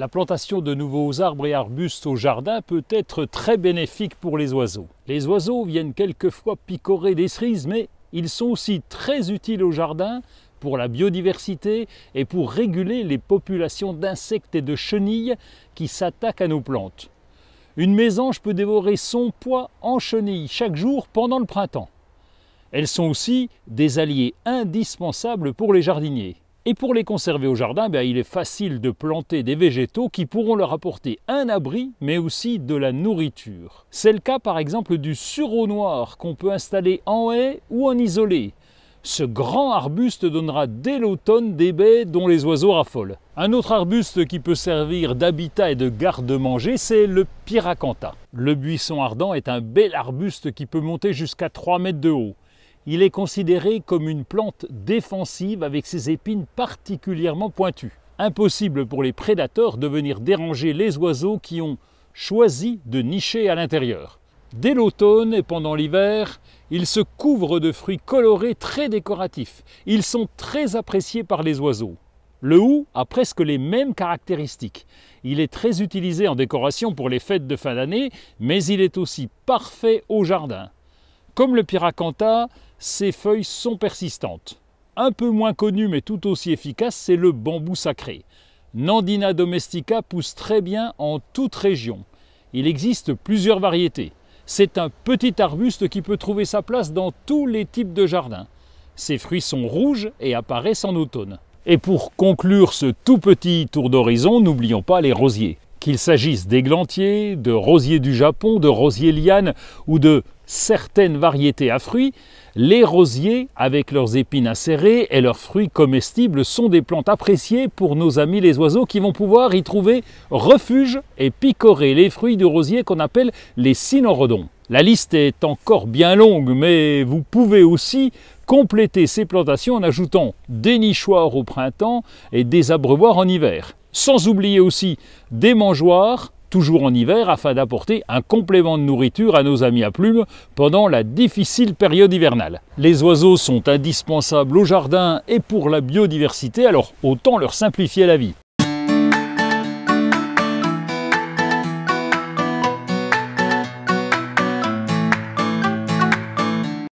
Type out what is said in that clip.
La plantation de nouveaux arbres et arbustes au jardin peut être très bénéfique pour les oiseaux. Les oiseaux viennent quelquefois picorer des cerises, mais ils sont aussi très utiles au jardin pour la biodiversité et pour réguler les populations d'insectes et de chenilles qui s'attaquent à nos plantes. Une mésange peut dévorer son poids en chenilles chaque jour pendant le printemps. Elles sont aussi des alliés indispensables pour les jardiniers. Et pour les conserver au jardin, il est facile de planter des végétaux qui pourront leur apporter un abri, mais aussi de la nourriture. C'est le cas par exemple du sureau noir qu'on peut installer en haie ou en isolé. Ce grand arbuste donnera dès l'automne des baies dont les oiseaux raffolent. Un autre arbuste qui peut servir d'habitat et de garde-manger, c'est le pyracantha. Le buisson ardent est un bel arbuste qui peut monter jusqu'à 3 mètres de haut. Il est considéré comme une plante défensive avec ses épines particulièrement pointues. Impossible pour les prédateurs de venir déranger les oiseaux qui ont choisi de nicher à l'intérieur. Dès l'automne et pendant l'hiver, ils se couvrent de fruits colorés très décoratifs. Ils sont très appréciés par les oiseaux. Le houx a presque les mêmes caractéristiques. Il est très utilisé en décoration pour les fêtes de fin d'année, mais il est aussi parfait au jardin. Comme le pyracantha, ses feuilles sont persistantes. Un peu moins connu mais tout aussi efficace, c'est le bambou sacré. Nandina domestica pousse très bien en toute région. Il existe plusieurs variétés. C'est un petit arbuste qui peut trouver sa place dans tous les types de jardins. Ses fruits sont rouges et apparaissent en automne. Et pour conclure ce tout petit tour d'horizon, n'oublions pas les rosiers. Qu'il s'agisse d'églantiers, de rosiers du Japon, de rosiers lianes ou de certaines variétés à fruits, les rosiers, avec leurs épines acérées et leurs fruits comestibles, sont des plantes appréciées pour nos amis les oiseaux qui vont pouvoir y trouver refuge et picorer les fruits du rosier qu'on appelle les cynorrhodons. La liste est encore bien longue, mais vous pouvez aussi compléter ces plantations en ajoutant des nichoirs au printemps et des abreuvoirs en hiver. Sans oublier aussi des mangeoires, toujours en hiver, afin d'apporter un complément de nourriture à nos amis à plumes pendant la difficile période hivernale. Les oiseaux sont indispensables au jardin et pour la biodiversité, alors autant leur simplifier la vie.